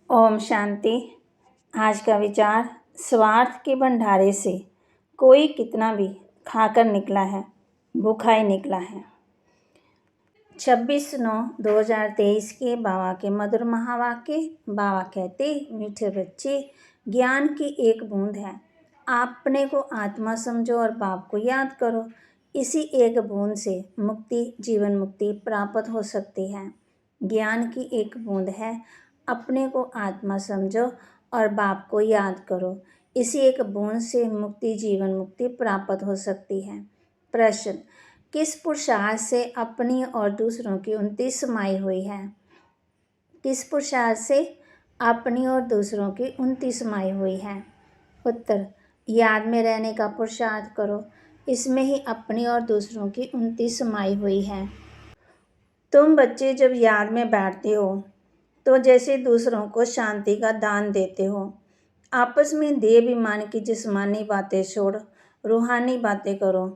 ओम शांति। आज का विचार, स्वार्थ के भंडारे से कोई कितना भी खाकर निकला है, भूखा ही निकला है। 26/9/2023 के बाबा के मधुर महावाक्य। बाबा कहते, मीठे बच्चे, ज्ञान की एक बूंद है। अपने को आत्मा समझो और बाप को याद करो। इसी एक बूंद से मुक्ति, जीवन मुक्ति प्राप्त हो सकती है। ज्ञान की एक बूंद है, अपने को आत्मा समझो और बाप को याद करो। इसी एक बूंद से मुक्ति, जीवन मुक्ति प्राप्त हो सकती है। प्रश्न, किस पुरुषार्थ से अपनी और दूसरों की उन्नति समाई हुई है? किस पुरुषार्थ से अपनी और दूसरों की उन्नति समाई हुई है? उत्तर, याद में रहने का पुरुषार्थ करो। इसमें ही अपनी और दूसरों की उन्नति समाई हुई है। तुम बच्चे जब याद में बैठते हो तो जैसे दूसरों को शांति का दान देते हो। आपस में देह अभिमान की जिस्मानी बातें छोड़ रूहानी बातें करो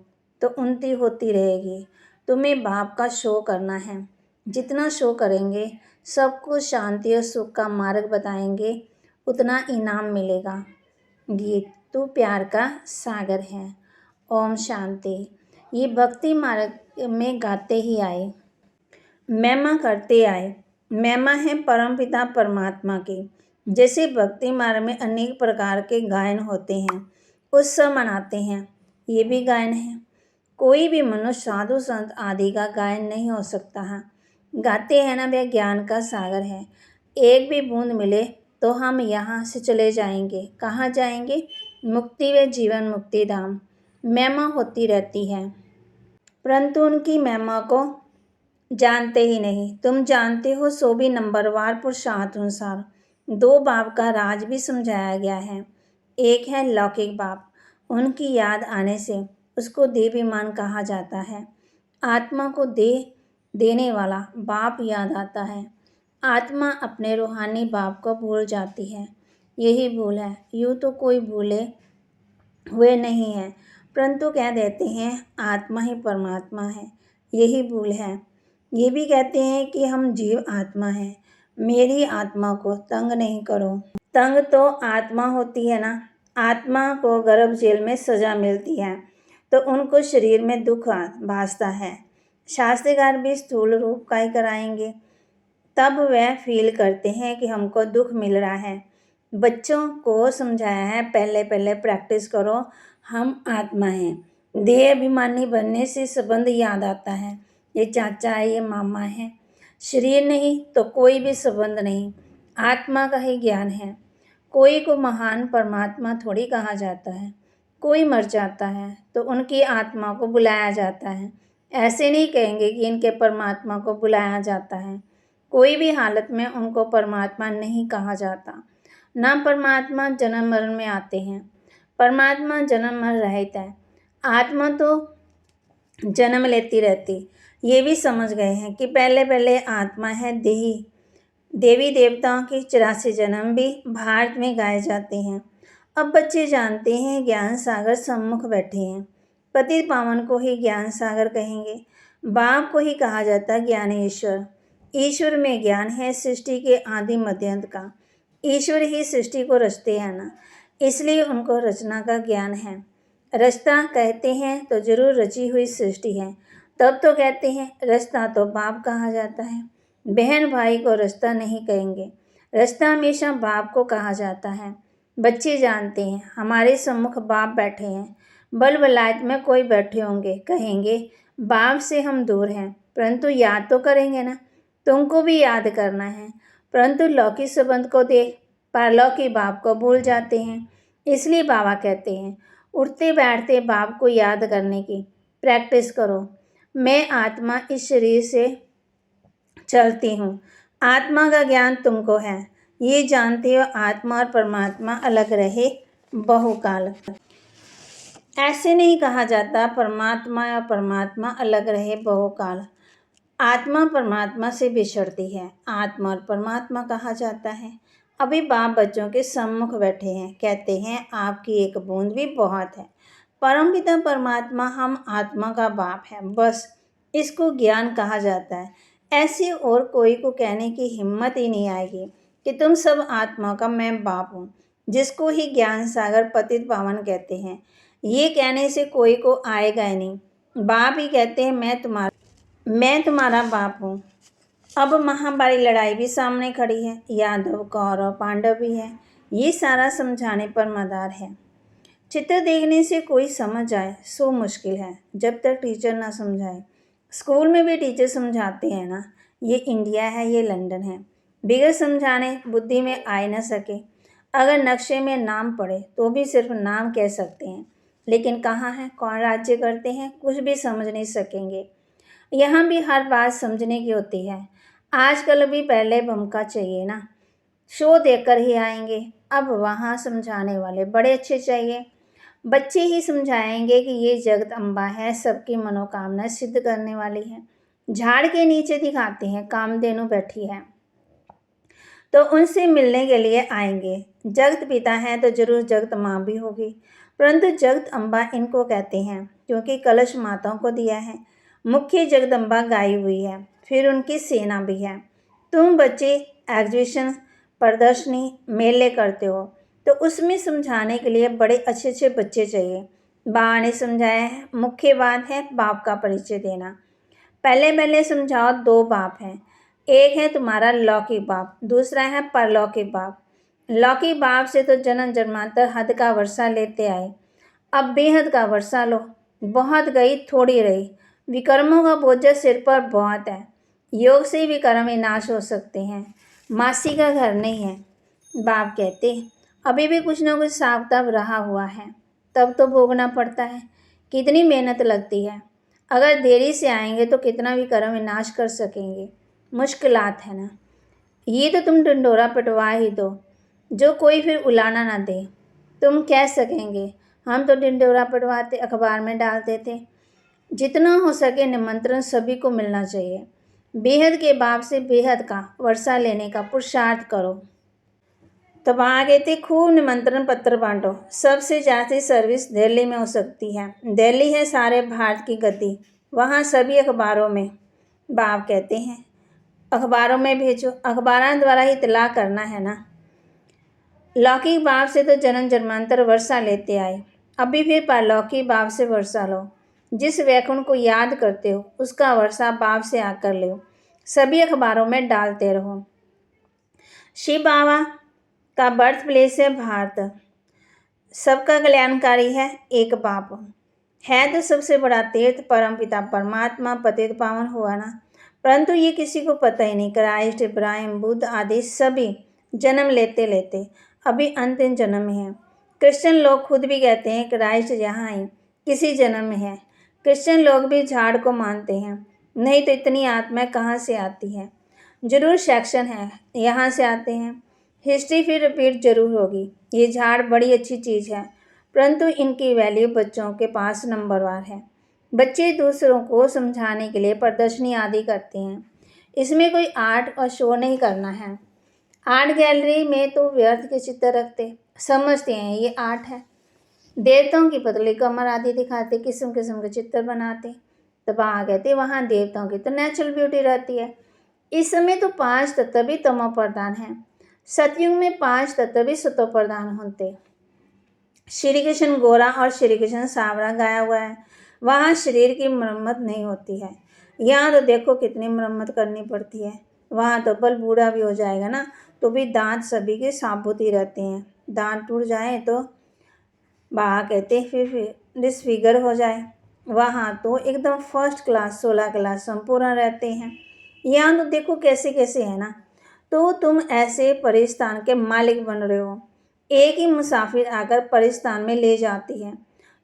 तो उन्नति होती रहेगी। तुम्हें बाप का शो करना है। जितना शो करेंगे, सबको शांति और सुख का मार्ग बताएंगे, उतना इनाम मिलेगा। गीत, तू प्यार का सागर है। ओम शांति। ये भक्ति मार्ग में गाते ही आए, महिमा करते आए। महिमा है परमपिता परमात्मा की। जैसे भक्ति मार्ग में अनेक प्रकार के गायन होते हैं, उत्सव मनाते हैं, ये भी गायन है। कोई भी मनुष्य साधु संत आदि का गायन नहीं हो सकता है। गाते हैं ना, वह ज्ञान का सागर है। एक भी बूंद मिले तो हम यहाँ से चले जाएंगे। कहाँ जाएंगे? मुक्ति व जीवन मुक्ति धाम। महिमा होती रहती है, परंतु उनकी महिमा को जानते ही नहीं। तुम जानते हो सो भी नंबरवार पुरुषार्थ अनुसार। दो बाप का राज भी समझाया गया है। एक है लौकिक बाप, उनकी याद आने से उसको देहाभिमान कहा जाता है। आत्मा को देह देने वाला बाप याद आता है। आत्मा अपने रूहानी बाप को भूल जाती है। यही भूल है। यूँ तो कोई भूले हुए नहीं है, परंतु कह देते हैं आत्मा ही परमात्मा है। यही भूल है। ये भी कहते हैं कि हम जीव आत्मा हैं। मेरी आत्मा को तंग नहीं करो। तंग तो आत्मा होती है ना। आत्मा को गर्भ जेल में सजा मिलती है तो उनको शरीर में दुख भासता है। शास्त्रकार भी स्थूल रूप का ही कराएंगे, तब वह फील करते हैं कि हमको दुख मिल रहा है। बच्चों को समझाया है, पहले पहले प्रैक्टिस करो, हम आत्मा हैं। देह अभिमानी बनने से संबंध याद आता है। ये चाचा है, ये मामा है। शरीर नहीं तो कोई भी संबंध नहीं। आत्मा का ही ज्ञान है। कोई को महान परमात्मा थोड़ी कहा जाता है। कोई मर जाता है तो उनकी आत्मा को बुलाया जाता है। ऐसे नहीं कहेंगे कि इनके परमात्मा को बुलाया जाता है। कोई भी हालत में उनको परमात्मा नहीं कहा जाता। ना परमात्मा जन्म मरण में आते हैं। परमात्मा जन्म मरण रहित है। आत्मा तो जन्म लेती रहती। ये भी समझ गए हैं कि पहले पहले आत्मा है देही। देवी देवताओं के 84 जन्म भी भारत में गाए जाते हैं। अब बच्चे जानते हैं ज्ञान सागर सम्मुख बैठे हैं। पतित पावन को ही ज्ञान सागर कहेंगे। बाप को ही कहा जाता ज्ञान ईश्वर। ईश्वर में ज्ञान है सृष्टि के आदि मध्यांत का। ईश्वर ही सृष्टि को रचते हैं ना, इसलिए उनको रचना का ज्ञान है। रचता कहते हैं तो जरूर रची हुई सृष्टि है। तब तो कहते हैं रचता तो बाप कहा जाता है। बहन भाई को रचता नहीं कहेंगे। रचता हमेशा बाप को कहा जाता है। बच्चे जानते हैं हमारे सम्मुख बाप बैठे हैं। बल वलायत में कोई बैठे होंगे, कहेंगे बाप से हम दूर हैं, परंतु याद तो करेंगे ना। तुमको भी याद करना है, परंतु लौकिक संबंध को देख परलौकिक बाप को भूल जाते हैं। इसलिए बाबा कहते हैं उठते बैठते बाप को याद करने की प्रैक्टिस करो। मैं आत्मा इस शरीर से चलती हूँ। आत्मा का ज्ञान तुमको है। ये जानते हो आत्मा और परमात्मा अलग रहे बहुकाल। ऐसे नहीं कहा जाता परमात्मा और परमात्मा अलग रहे बहुकाल। आत्मा परमात्मा से बिछड़ती है। आत्मा और परमात्मा कहा जाता है। अभी बाप बच्चों के सम्मुख बैठे हैं, कहते हैं आपकी एक बूंद भी बहुत है। परमपिता परमात्मा हम आत्मा का बाप है, बस इसको ज्ञान कहा जाता है। ऐसे और कोई को कहने की हिम्मत ही नहीं आएगी। कि तुम सब आत्माओं का मैं बाप हूँ, जिसको ही ज्ञान सागर पतित पावन कहते हैं। ये कहने से कोई को आएगा ही नहीं। बाप ही कहते हैं मैं तुम्हारा बाप हूँ। अब महाभारी लड़ाई भी सामने खड़ी है, यादव कौरव पांडव भी है। ये सारा समझाने पर मदार है। चित्र देखने से कोई समझ आए सो मुश्किल है, जब तक टीचर ना समझाए। स्कूल में भी टीचर समझाते हैं ना, ये इंडिया है, ये लंदन है। बिगड़ समझाने बुद्धि में आए न सके। अगर नक्शे में नाम पड़े तो भी सिर्फ नाम कह सकते हैं, लेकिन कहाँ है, कौन राज्य करते हैं, कुछ भी समझ नहीं सकेंगे। यहाँ भी हर बात समझने की होती है। आजकल भी पहले भमका चाहिए ना, शो देखकर ही आएंगे। अब वहाँ समझाने वाले बड़े अच्छे चाहिए। बच्चे ही समझाएंगे कि ये जगदम्बा है, सबकी मनोकामना सिद्ध करने वाली है। झाड़ के नीचे दिखाते हैं कामधेनु बैठी है, तो उनसे मिलने के लिए आएंगे। जगत पिता है तो जरूर जगत माँ भी होगी, परंतु जगत अम्बा इनको कहते हैं क्योंकि कलश माताओं को दिया है। मुख्य जगदम्बा गाई हुई है, फिर उनकी सेना भी है। तुम बच्चे एग्जीबिशन, प्रदर्शनी, मेले करते हो, तो उसमें समझाने के लिए बड़े अच्छे अच्छे बच्चे चाहिए। बाबा ने समझाया है, मुख्य बात है बाप का परिचय देना। पहले पहले समझाओ, दो बाप हैं। एक है तुम्हारा लौकिक बाप, दूसरा है परलौकिक बाप। लौकिक बाप से तो जन्म जन्मांतर हद का वर्षा लेते आए, अब बेहद का वर्षा लो। बहुत गई थोड़ी रही, विकर्मों का बोझ सिर पर बहुत है। योग से विकर्म विनाश हो सकते हैं, मासी का घर नहीं है। बाप कहते अभी भी कुछ ना कुछ साबताब रहा हुआ है, तब तो भोगना पड़ता है। कितनी मेहनत लगती है। अगर देरी से आएंगे तो कितना भी कर्म विनाश कर सकेंगे। मुश्किलात है ना। ये तो तुम ढंढोरा पिटवा ही दो, जो कोई फिर उलाना ना दे। तुम कह सकेंगे हम तो ढिंढोरा पिटवाते, अखबार में डालते थे। जितना हो सके निमंत्रण सभी को मिलना चाहिए। बेहद के बाप से बेहद का वर्षा लेने का पुरुषार्थ करो। तब आगे थे खूब निमंत्रण पत्र बांटो। सबसे ज़्यादा सर्विस दिल्ली में हो सकती है। दिल्ली है सारे भारत की गद्दी, वहाँ सभी अखबारों में। बाप कहते हैं अखबारों में भेजो, अखबारों द्वारा ही इतला करना है ना। लौकिक बाप से तो जन्म जन्मांतर वर्षा लेते आए, अभी फिर परलौकिक बाप से वर्षा लो। जिस वैकुंठ को याद करते हो उसका वर्षा बाप से आकर लो। सभी अखबारों में डालते रहो। शिव बाबा का बर्थ प्लेस है भारत, सबका कल्याणकारी है एक बाप है, तो सबसे बड़ा तीर्थ परम पिता परमात्मा पतित पावन हुआ ना। परंतु ये किसी को पता ही नहीं। क्राइस्ट, इब्राहिम, बुद्ध आदि सभी जन्म लेते लेते अभी अंतिम जन्म में है। क्रिश्चियन लोग खुद भी कहते हैं क्राइस्ट यहाँ ही किसी जन्म में है। क्रिश्चियन लोग भी झाड़ को मानते हैं, नहीं तो इतनी आत्माएं कहाँ से आती है। जरूर सेक्शन है, यहाँ से आते हैं। हिस्ट्री फिर रिपीट जरूर होगी। ये झाड़ बड़ी अच्छी चीज़ है, परंतु इनकी वैल्यू बच्चों के पास नंबरवार है। बच्चे दूसरों को समझाने के लिए प्रदर्शनी आदि करते हैं। इसमें कोई आर्ट और शो नहीं करना है। आर्ट गैलरी में तो व्यर्थ के चित्र रखते, समझते हैं ये आर्ट है। देवताओं की पतली कमर आदि दिखाते, किस्म किस्म के चित्र बनाते। तो वहाँ कहते वहाँ देवताओं की तो नेचुरल ब्यूटी रहती है। इस समय तो 5 तत्व भी तमो प्रधान हैं। सतयुग में 5 तत्व भी सतो प्रधान होते। श्री कृष्ण गोरा और श्री कृष्ण सांवरा गाया हुआ है। वहाँ शरीर की मरम्मत नहीं होती है। यहाँ तो देखो कितनी मरम्मत करनी पड़ती है। वहाँ तो बल बूढ़ा भी हो जाएगा ना, तो भी दांत सभी के साबुत ही रहते हैं। दांत टूट जाए तो वहाँ कहते फिर डिसफिगर हो जाए। वहाँ तो एकदम फर्स्ट क्लास 16 क्लास संपूर्ण रहते हैं। यहाँ तो देखो कैसे कैसे है ना। तो तुम ऐसे परिस्थान के मालिक बन रहे हो। एक ही मुसाफिर आकर परिस्थान में ले जाती है।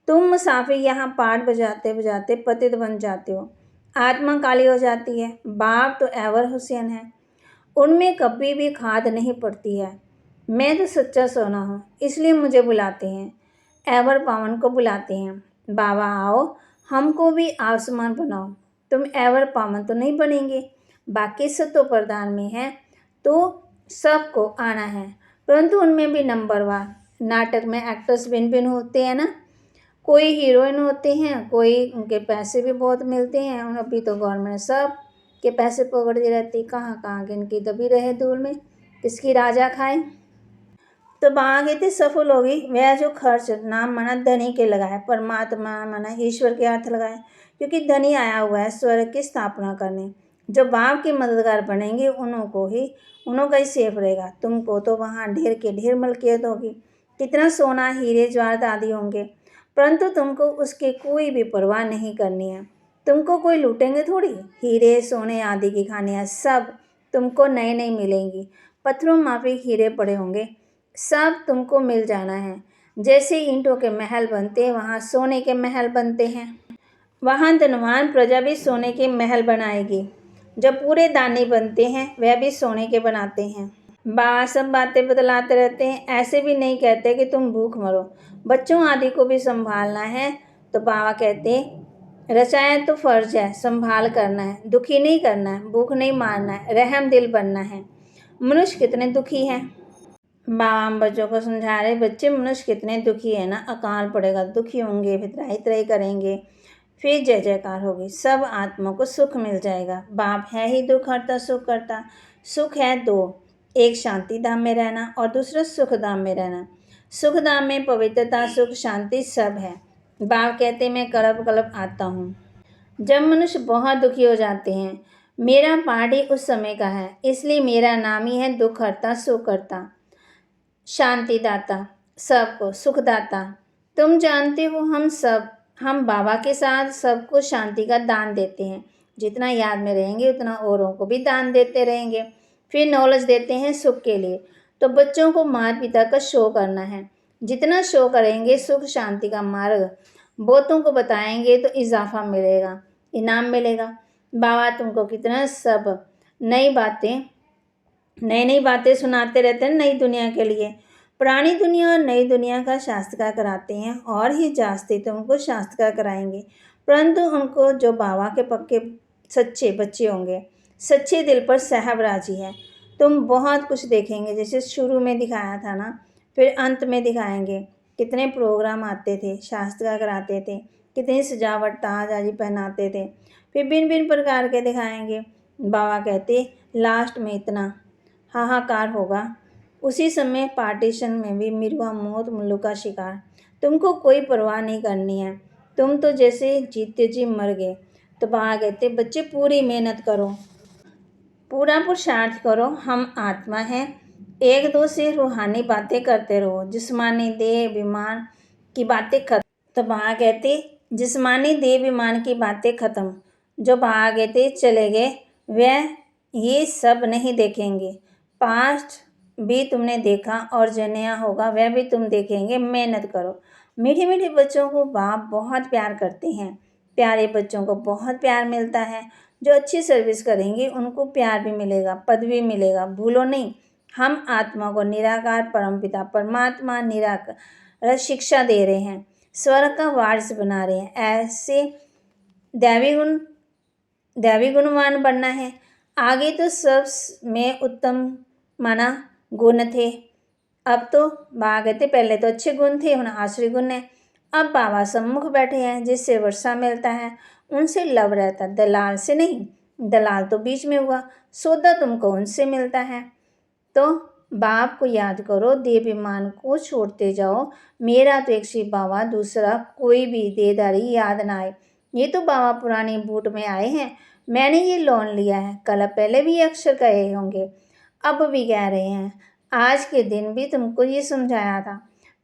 तुम मुसाफिर यहाँ पाठ बजाते बजाते पतित बन जाते हो। आत्मा काली हो जाती है। बाप तो एवर हुसैन है, उनमें कभी भी खाद नहीं पड़ती है। मैं तो सच्चा सोना हूँ, इसलिए मुझे बुलाते हैं, एवर पावन को बुलाते हैं। बाबा आओ हमको भी आसमान बनाओ। तुम एवर पावन तो नहीं बनेंगे, बाकी सत्व प्रधान में है तो सबको आना है, परंतु उनमें भी नंबरवार। नाटक में एक्टर्स भिन्न भिन्न होते हैं ना। कोई हीरोइन होते हैं, कोई उनके पैसे भी बहुत मिलते हैं। और अभी तो गवर्नमेंट सब के पैसे पकड़ती रहती, कहाँ कहाँ के इनकी दबी रहे धूल में। किसकी राजा खाए। तो बाबा कहते सफल होगी वह जो खर्च नाम माना धनी के लगाए, परमात्मा माना ईश्वर के अर्थ लगाए, क्योंकि धनी आया हुआ है स्वर्ग की स्थापना करने। जो बाप के मददगार बनेंगे उन्हों का ही सेफ रहेगा। तुमको तो वहाँ ढेर के ढेर मलकियत होगी, कितना सोना हीरे ज्वारत आदि होंगे, परंतु तुमको उसके कोई भी परवाह नहीं करनी है। तुमको कोई लूटेंगे थोड़ी। हीरे सोने आदि की खानियाँ सब तुमको नए नए मिलेंगी। पत्थरों माफिक हीरे पड़े होंगे, सब तुमको मिल जाना है। जैसे ईंटों के महल बनते हैं वहाँ सोने के महल बनते हैं। वहाँ धनवान प्रजा भी सोने के महल बनाएगी। जब पूरे दानी बनते हैं वह भी सोने के बनाते हैं। बाबा सब बातें बतलाते रहते हैं। ऐसे भी नहीं कहते कि तुम भूख मरो, बच्चों आदि को भी संभालना है। तो बाबा कहते रचाया तो फर्ज है, संभाल करना है, दुखी नहीं करना है, भूख नहीं मारना है, रहम दिल बनना है। मनुष्य कितने दुखी हैं। बाबा बच्चों को समझा रहे, बच्चे मनुष्य कितने दुखी है ना। अकाल पड़ेगा, दुखी होंगे, फिर त्राही त्राही करेंगे, फिर जय जयकार होगी, सब आत्मा को सुख मिल जाएगा। बाप है ही दुख हरता सुख करता। सुख है दो, एक शांति धाम में रहना और दूसरा सुख धाम में रहना। सुख धाम में पवित्रता सुख शांति सब है। बाप कहते मैं कल्प कल्प आता हूँ। जब मनुष्य बहुत दुखी हो जाते हैं, मेरा पाठ ही उस समय का है, इसलिए मेरा नाम ही है दुख हरता सुख करता, शांतिदाता, सबको सुखदाता। तुम जानते हो हम बाबा के साथ सबको शांति का दान देते हैं। जितना याद में रहेंगे उतना औरों को भी दान देते रहेंगे। फिर नॉलेज देते हैं सुख के लिए। तो बच्चों को माता पिता का शो करना है। जितना शो करेंगे सुख शांति का मार्ग बहुतों को बताएंगे तो इजाफा मिलेगा, इनाम मिलेगा। बाबा तुमको कितना सब नई नई बातें सुनाते रहते हैं नई दुनिया के लिए। पुरानी दुनिया और नई दुनिया का शास्त्र कराते हैं और ही जास्ती तुमको शास्त्र कराएंगे। परंतु उनको जो बाबा के पक्के सच्चे बच्चे होंगे, सच्चे दिल पर साहब राजी है। तुम बहुत कुछ देखेंगे, जैसे शुरू में दिखाया था ना, फिर अंत में दिखाएंगे। कितने प्रोग्राम आते थे, शास्त्र कराते थे, कितनी सजावट ताज आदि पहनाते थे, फिर भिन्न भिन्न प्रकार के दिखाएंगे। बाबा कहते लास्ट में इतना हाहाकार होगा। उसी समय पार्टीशन में भी मिरुआ मौत मुल्लू का शिकार। तुमको कोई परवाह नहीं करनी है, तुम तो जैसे जीते जी मर गए। तो बाबा कहते बच्चे पूरी मेहनत करो, पूरा पुरुषार्थ करो। हम आत्मा हैं, एक दो से रूहानी बातें करते रहो। जिस्मानी देह विमान की बातें खत्म। तो बाबा कहते जिस्मानी देह विमान की बातें खत्म। जो बाबा कहते चले गए वह ये सब नहीं देखेंगे। पास्ट भी तुमने देखा और जो नया होगा वह भी तुम देखेंगे। मेहनत करो। मीठे मीठे बच्चों को बाप बहुत प्यार करते हैं। प्यारे बच्चों को बहुत प्यार मिलता है। जो अच्छी सर्विस करेंगे उनको प्यार भी मिलेगा, पद भी मिलेगा। भूलो नहीं, हम आत्मा को निराकार परमपिता परमात्मा निराकार शिक्षा दे रहे हैं, स्वर्ग का वारिस बना रहे हैं। ऐसे दैवी गुणवान बनना है। आगे तो सब में उत्तम माना गुण थे, अब तो बाबा कहते पहले तो अच्छे गुण थे, ਹੁਣ आश्रय गुण है। अब बाबा सम्मुख बैठे हैं, जिससे वर्षा मिलता है उनसे लव रहता, दलाल से नहीं। दलाल तो बीच में हुआ, सौदा तुमको उनसे मिलता है। तो बाप को याद करो, देवाभिमान को छोड़ते जाओ। मेरा तो एक शिव बाबा, दूसरा कोई भी देदारी याद ना आए। ये तो बाबा पुरानी बूट में आए हैं, मैंने ये लोन लिया है। कल पहले भी अक्षर कहे होंगे, अब भी कह रहे हैं। आज के दिन भी तुमको ये समझाया था,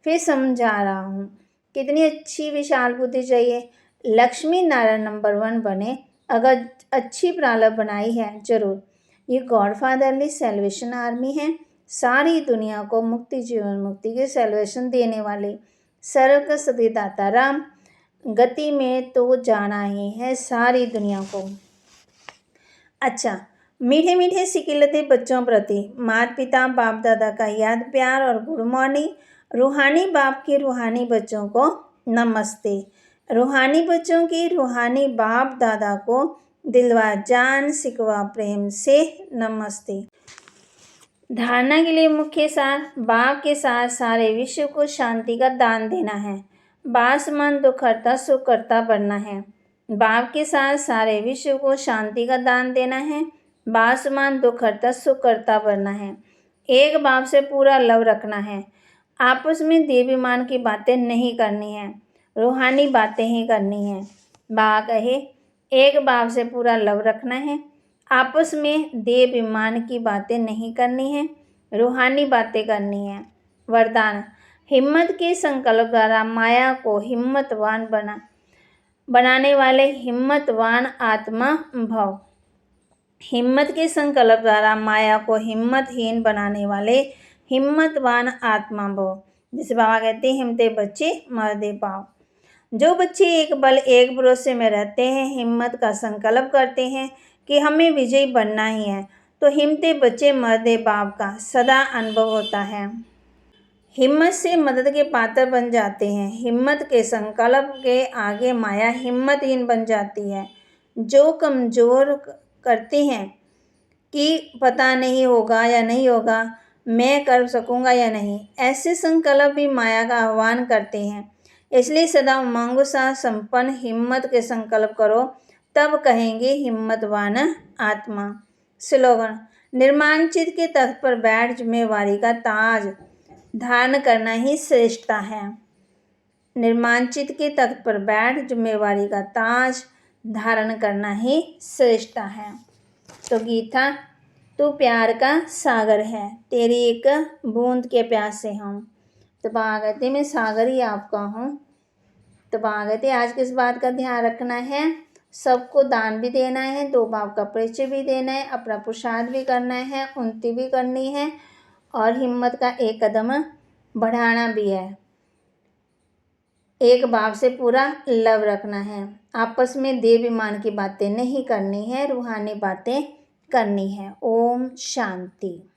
फिर समझा रहा हूँ। कितनी अच्छी विशाल बुद्धि चाहिए। लक्ष्मी नारायण नंबर 1 बने, अगर अच्छी प्रारंभ बनाई है जरूर। ये गॉडफादरली सेल्वेशन आर्मी है, सारी दुनिया को मुक्ति जीवन मुक्ति के सेल्वेशन देने वाले सर्व का सतीदाता राम। गति में तो जाना ही है सारी दुनिया को। अच्छा, मीठे मीठे सिकिलते बच्चों प्रति माता पिता बाप दादा का याद प्यार और गुड मॉर्निंग। रूहानी बाप की रूहानी बच्चों को नमस्ते। रूहानी बच्चों की रूहानी बाप दादा को दिलवा जान सिकवा प्रेम से नमस्ते। धारणा के लिए मुख्य सार, बाप के साथ सारे विश्व को शांति का दान देना है। बासमान दुख हरता सुख करता बनना है। बाप के साथ सारे विश्व को शांति का दान देना है। बासमान दुख हरता सुख करता बनना है। एक बाप से पूरा लव रखना है। आपस में देवीमान की बातें नहीं करनी है, रूहानी बातें ही करनी है। बाबा कहे एक बाप से पूरा लव रखना है, आपस में देवीमान की बातें नहीं करनी है, रूहानी बातें करनी है। वरदान, हिम्मत के संकल्प द्वारा माया को हिम्मतवान बनाने वाले हिम्मतवान आत्मा भव। हिम्मत के संकल्प द्वारा माया को हिम्मतहीन बनाने वाले हिम्मतवान आत्मा भव। जिसे बाबा कहते हैं हिम्मते बच्चे मर्दे पाओ। जो बच्चे एक बल एक भरोसे में रहते हैं, हिम्मत का संकल्प करते हैं कि हमें विजयी बनना ही है, तो हिम्मते बच्चे मर्दे बाप का सदा अनुभव होता है। हिम्मत से मदद के पात्र बन जाते हैं। हिम्मत के संकल्प के आगे माया हिम्मतहीन बन जाती है। जो कमज़ोर करते हैं कि पता नहीं होगा या नहीं होगा, मैं कर सकूंगा या नहीं, ऐसे संकल्प भी माया का आह्वान करते हैं। इसलिए सदा उमंग सा संपन्न हिम्मत के संकल्प करो, तब कहेंगे हिम्मतवान आत्मा। स्लोगन, निर्माण चित्त के तख्त पर बैठ जिम्मेवारी का ताज धारण करना ही श्रेष्ठता है। निर्माण चित्त के तख्त पर बैठ जिम्मेवारी का ताज धारण करना ही श्रेष्ठता है। तो गीता, तू प्यार का सागर है, तेरी एक बूंद के प्यासे हम। तो बाबा कहते मैं सागर ही आपका हूँ। तो बाबा कहते आज किस बात का ध्यान रखना है, सबको दान भी देना है, 2 बाप का परिचय भी देना है, अपना पुरुषार्थ भी करना है, उन्नति भी करनी है और हिम्मत का एक कदम बढ़ाना भी है। एक बाप से पूरा लव रखना है, आपस में देवीमान की बातें नहीं करनी है, रूहानी बातें करनी है। ओम शांति।